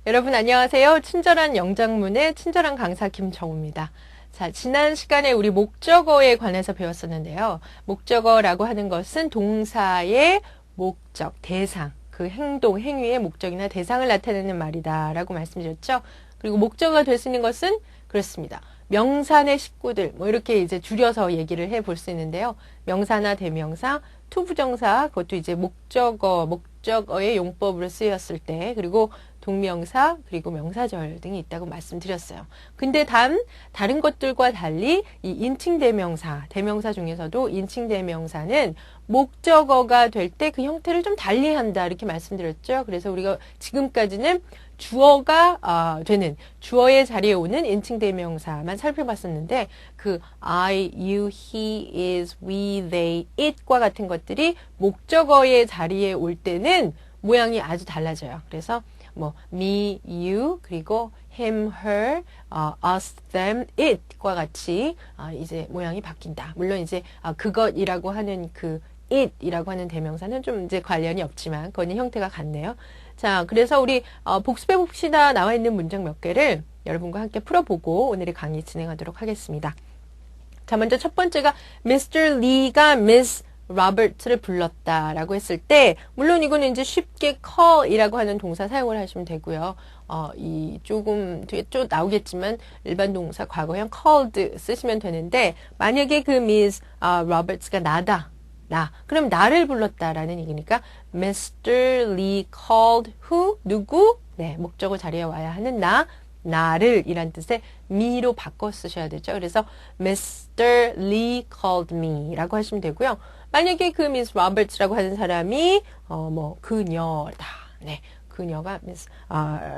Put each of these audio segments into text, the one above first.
여러분 안녕하세요. 친절한 영작문의 친절한 강사 김정우입니다. 자, 지난 시간에 우리 목적어에 관해서 배웠었는데요. 목적어라고 하는 것은 동사의 목적, 대상, 그 행동, 행위의 목적이나 대상을 나타내는 말이다 라고 말씀드렸죠. 그리고 목적어가 될 수 있는 것은 그렇습니다. 명사의 식구들, 뭐 이렇게 이제 줄여서 얘기를 해 볼 수 있는데요. 명사나 대명사, 투부정사, 그것도 이제 목적어의 용법으로 쓰였을 때, 그리고 동명사, 그리고 명사절 등이 있다고 말씀드렸어요. 근데 다른 것들과 달리 이 인칭 대명사 중에서도 인칭 대명사는 목적어가 될 때 그 형태를 좀 달리한다 이렇게 말씀드렸죠. 그래서 우리가 지금까지는 주어가 되는 주어의 자리에 오는 인칭 대명사만 살펴봤었는데 그 I, you, he, is, we, they, it과 같은 것들이 목적어의 자리에 올 때는 모양이 아주 달라져요. 그래서 뭐 me, you, 그리고 him, her, us, them, it과 같이 이제 모양이 바뀐다. 물론 이제 그것이라고 하는 그 it이라고 하는 대명사는 좀 이제 관련이 없지만 그거는 형태가 같네요. 자, 그래서 우리 복습해 봅시다 나와 있는 문장 몇 개를 여러분과 함께 풀어보고 오늘의 강의 진행하도록 하겠습니다. 자, 먼저 첫 번째가 Mr. Lee가 Miss 로버트를 불렀다라고 했을 때 물론 이거는 이제 쉽게 call이라고 하는 동사 사용을 하시면 되고요. 이 조금 뒤에 쭉 나오겠지만 일반 동사 과거형 called 쓰시면 되는데 만약에 그 Miss 로버트가 그럼 나를 불렀다라는 얘기니까 Mr. Lee called who? 누구? 네, 목적어 자리에 와야 하는 나를 이란 뜻의 me로 바꿔 쓰셔야 되죠. 그래서 Mr. Lee called me 라고 하시면 되고요. 만약에 그 Miss Roberts라고 하는 사람이 뭐 그녀다. 네. 그녀가 Miss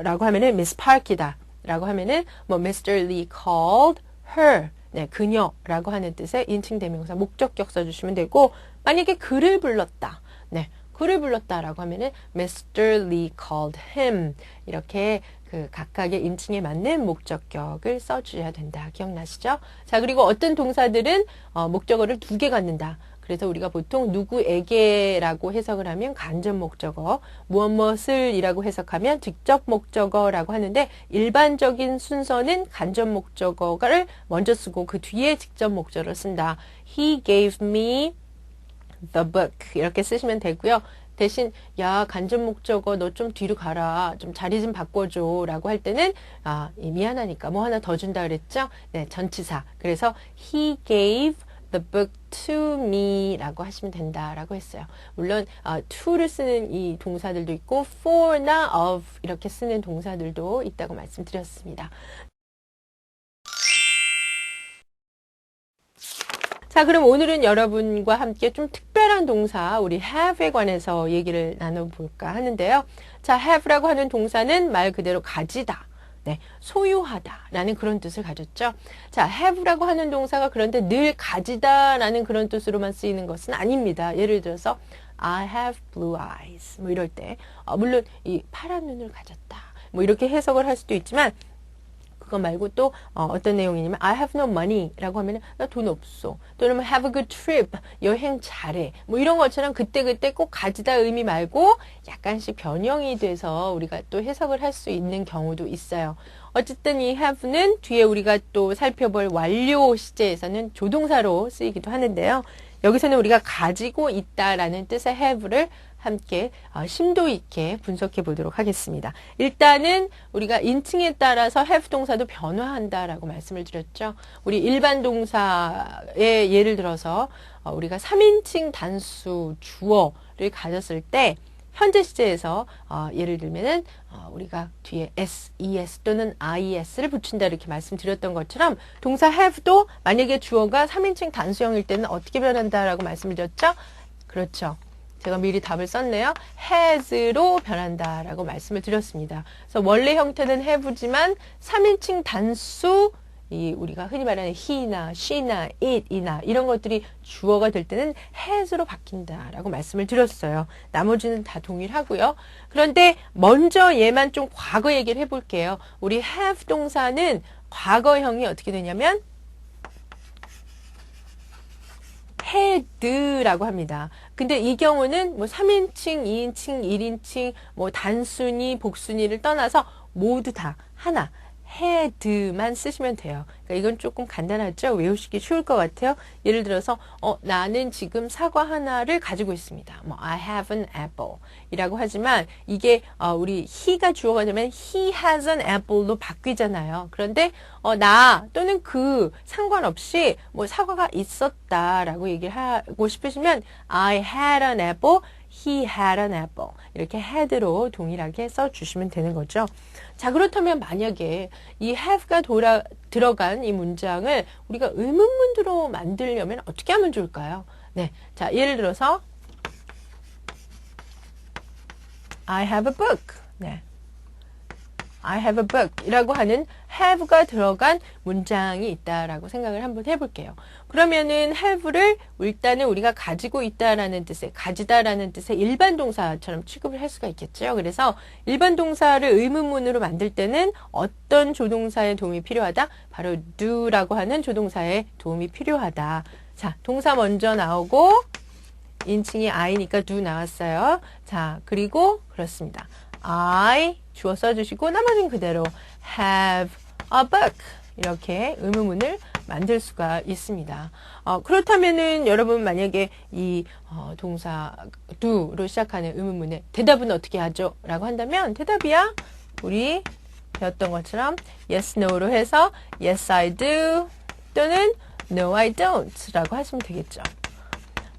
라고 하면은 Miss Park이다. 라고 하면은 뭐 Mr. Lee called her. 네, 그녀라고 하는 뜻의 인칭 대명사 목적격 써 주시면 되고 만약에 그를 불렀다. 네. 그를 불렀다라고 하면은 Mr. Lee called him. 이렇게 그 각각의 인칭에 맞는 목적격을 써주셔야 된다. 기억나시죠? 자, 그리고 어떤 동사들은 목적어를 2개 갖는다. 그래서 우리가 보통 누구에게라고 해석을 하면 간접 목적어, 무엇을 이라고 해석하면 직접 목적어라고 하는데 일반적인 순서는 간접 목적어를 먼저 쓰고 그 뒤에 직접 목적어를 쓴다. He gave me the book 이렇게 쓰시면 되고요. 대신 야 간접 목적어 너 좀 뒤로 가라 좀 자리 좀 바꿔줘 라고 할 때는 미안하니까 뭐 하나 더 준다 그랬죠. 네, 전치사. 그래서 he gave the book to me 라고 하시면 된다라고 했어요. 물론 to를 쓰는 이 동사들도 있고 for나 of 이렇게 쓰는 동사들도 있다고 말씀드렸습니다. 자, 그럼 오늘은 여러분과 함께 좀 특별한 동사, 우리 have에 관해서 얘기를 나눠볼까 하는데요. 자, have라고 하는 동사는 말 그대로 가지다, 네, 소유하다라는 그런 뜻을 가졌죠. 자, have라고 하는 동사가 그런데 늘 가지다라는 그런 뜻으로만 쓰이는 것은 아닙니다. 예를 들어서 I have blue eyes, 뭐 이럴 때, 물론 이 파란 눈을 가졌다, 뭐 이렇게 해석을 할 수도 있지만 그거 말고 또 어떤 내용이냐면 I have no money 라고 하면 나 돈 없어. 또는 have a good trip, 여행 잘해. 뭐 이런 것처럼 그때그때 꼭 가지다 의미 말고 약간씩 변형이 돼서 우리가 또 해석을 할 수 있는 경우도 있어요. 어쨌든 이 have는 뒤에 우리가 또 살펴볼 완료 시제에서는 조동사로 쓰이기도 하는데요. 여기서는 우리가 가지고 있다라는 뜻의 have를 함께 심도 있게 분석해 보도록 하겠습니다. 일단은 우리가 인칭에 따라서 have 동사도 변화한다라고 말씀을 드렸죠. 우리 일반 동사의 예를 들어서 우리가 3인칭 단수 주어를 가졌을 때 현재 시제에서 예를 들면은 우리가 뒤에 s, es 또는 ies를 붙인다 이렇게 말씀드렸던 것처럼 동사 have도 만약에 주어가 3인칭 단수형일 때는 어떻게 변한다라고 말씀을 드렸죠? 그렇죠. 제가 미리 답을 썼네요. has로 변한다라고 말씀을 드렸습니다. 그래서 원래 형태는 have지만 3인칭 단수 우리가 흔히 말하는 he나 she나 it이나 이런 것들이 주어가 될 때는 has로 바뀐다라고 말씀을 드렸어요. 나머지는 다 동일하고요. 그런데 먼저 얘만 좀 과거 얘기를 해볼게요. 우리 have 동사는 과거형이 어떻게 되냐면 had라고 합니다. 근데 이 경우는 뭐 3인칭, 2인칭, 1인칭, 뭐 단순히, 복순위를 떠나서 모두 다 하나, had만 쓰시면 돼요. 그러니까 이건 조금 간단하죠? 외우시기 쉬울 것 같아요. 예를 들어서 나는 지금 사과 하나를 가지고 있습니다. 뭐 I have an apple 이라고 하지만 이게 우리 he가 주어가 되면 he has an apple로 바뀌잖아요. 그런데 나 또는 그 상관없이 뭐 사과가 있었다라고 얘기를 하고 싶으시면 I had an apple, he had an apple 이렇게 had로 동일하게 써주시면 되는 거죠. 자, 그렇다면 만약에 이 have가 들어간 이 문장을 우리가 의문문으로 만들려면 어떻게 하면 좋을까요? 네, 자, 예를 들어서 I have a book. 네. I have a book 이라고 하는 have가 들어간 문장이 있다라고 생각을 한번 해볼게요. 그러면은 have를 일단은 우리가 가지고 있다라는 뜻의, 가지다라는 뜻의 일반 동사처럼 취급을 할 수가 있겠죠. 그래서 일반 동사를 의문문으로 만들 때는 어떤 조동사의 도움이 필요하다? 바로 do라고 하는 조동사의 도움이 필요하다. 자, 동사 먼저 나오고 인칭이 I니까 do 나왔어요. 자, 그리고 그렇습니다. I 주어 써주시고 나머지는 그대로 have a book 이렇게 의문문을 만들 수가 있습니다. 그렇다면은 여러분 만약에 이 동사 do로 시작하는 의문문에 대답은 어떻게 하죠? 라고 한다면 대답이야 우리 배웠던 것처럼 yes, no로 해서 yes, I do 또는 no, I don't 라고 하시면 되겠죠.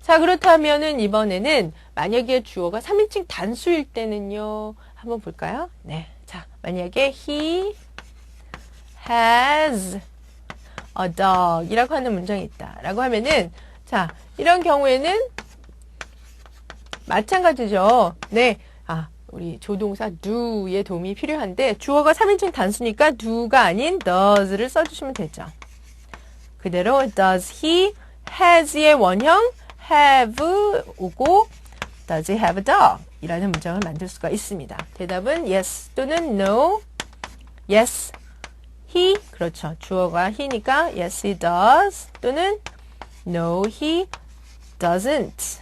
자, 그렇다면은 이번에는 만약에 주어가 3인칭 단수일 때는요. 한번 볼까요? 네. 자, 만약에 he has a dog 이라고 하는 문장이 있다. 라고 하면은 자, 이런 경우에는 마찬가지죠. 네. 우리 조동사 do의 도움이 필요한데 주어가 3인칭 단수니까 do가 아닌 does를 써주시면 되죠. 그대로 does he has의 원형 have 오고 does he have a dog? 이라는 문장을 만들 수가 있습니다. 대답은 yes 또는 no. yes, he. 그렇죠. 주어가 he니까 yes, he does. 또는 no, he doesn't.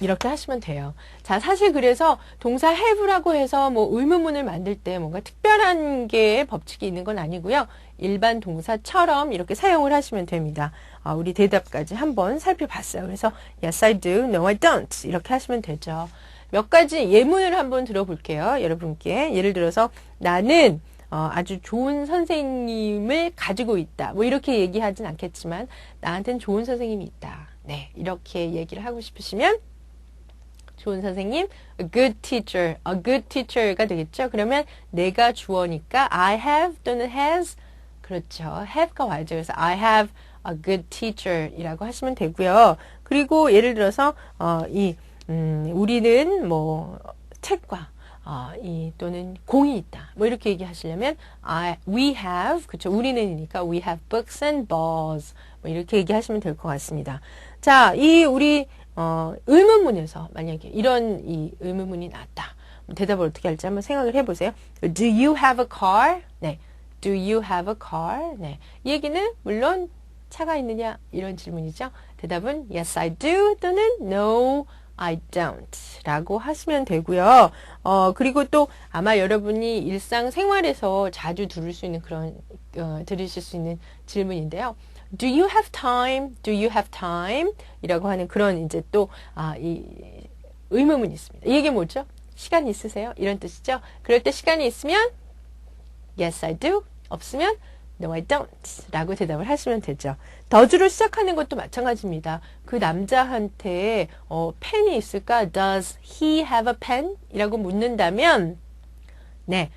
이렇게 하시면 돼요. 자, 사실 그래서 동사 have라고 해서 뭐 의문문을 만들 때 뭔가 특별한 게 법칙이 있는 건 아니고요. 일반 동사처럼 이렇게 사용을 하시면 됩니다. 우리 대답까지 한번 살펴봤어요. 그래서 yes, I do, no, I don't 이렇게 하시면 되죠. 몇 가지 예문을 한번 들어볼게요. 여러분께. 예를 들어서 나는 아주 좋은 선생님을 가지고 있다. 뭐 이렇게 얘기하진 않겠지만 나한테는 좋은 선생님이 있다. 네, 이렇게 얘기를 하고 싶으시면 좋은 선생님, a good teacher, a good teacher가 되겠죠. 그러면 내가 주어니까 I have 또는 has, 그렇죠. have가 와야죠. 그래서 I have a good teacher 이라고 하시면 되고요. 그리고 예를 들어서 우리는 뭐 책과 또는 공이 있다. 뭐 이렇게 얘기하시려면 we have, 그렇죠. 우리는이니까 we have books and balls 뭐 이렇게 얘기하시면 될 것 같습니다. 자, 우리 의문문에서 만약에 이런 이 의문문이 나왔다. 대답을 어떻게 할지 한번 생각을 해보세요. Do you have a car? 네. Do you have a car? 네. 이 얘기는 물론 차가 있느냐 이런 질문이죠. 대답은 yes, I do 또는 no, I don't 라고 하시면 되고요. 그리고 또 아마 여러분이 일상생활에서 자주 들을 수 있는 들으실 수 있는 질문인데요. Do you have time? Do you have time? 이라고 하는 그런 이제 또, 이 의문문이 있습니다. 이게 뭐죠? 시간 있으세요? 이런 뜻이죠? 그럴 때 시간이 있으면, yes, I do. 없으면, no, I don't. 라고 대답을 하시면 되죠. does로 시작하는 것도 마찬가지입니다. 그 남자한테, 펜이 있을까? Does he have a pen? 이라고 묻는다면, 네,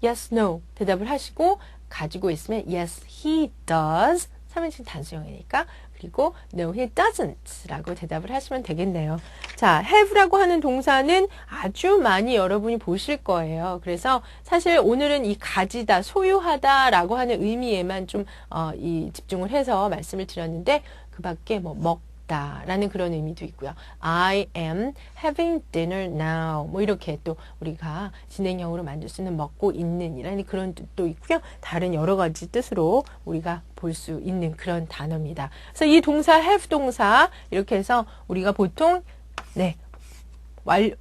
yes, no. 대답을 하시고, 가지고 있으면, yes, he does. 3인칭 단수형이니까. 그리고 no, he doesn't 라고 대답을 하시면 되겠네요. 자, have라고 하는 동사는 아주 많이 여러분이 보실 거예요. 그래서 사실 오늘은 이 가지다, 소유하다 라고 하는 의미에만 좀 집중을 해서 말씀을 드렸는데 그 밖에 뭐 있다라는 그런 의미도 있고요. I am having dinner now. 뭐 이렇게 또 우리가 진행형으로 만들 수 있는 먹고 있는이라는 그런 뜻도 있고요. 다른 여러 가지 뜻으로 우리가 볼 수 있는 그런 단어입니다. 그래서 이 동사 have 동사 이렇게 해서 우리가 보통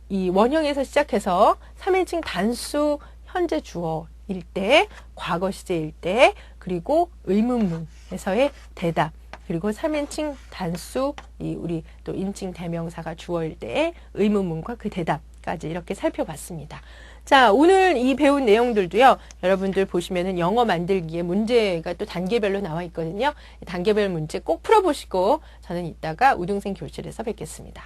이 원형에서 시작해서 3인칭 단수 현재 주어일 때, 과거 시제일 때, 그리고 의문문에서의 대답, 그리고 3인칭 단수, 우리 또 인칭 대명사가 주어일 때의 의문문과 그 대답까지 이렇게 살펴봤습니다. 자, 오늘 이 배운 내용들도요, 여러분들 보시면은 영어 만들기에 문제가 또 단계별로 나와 있거든요. 단계별 문제 꼭 풀어보시고, 저는 이따가 우등생 교실에서 뵙겠습니다.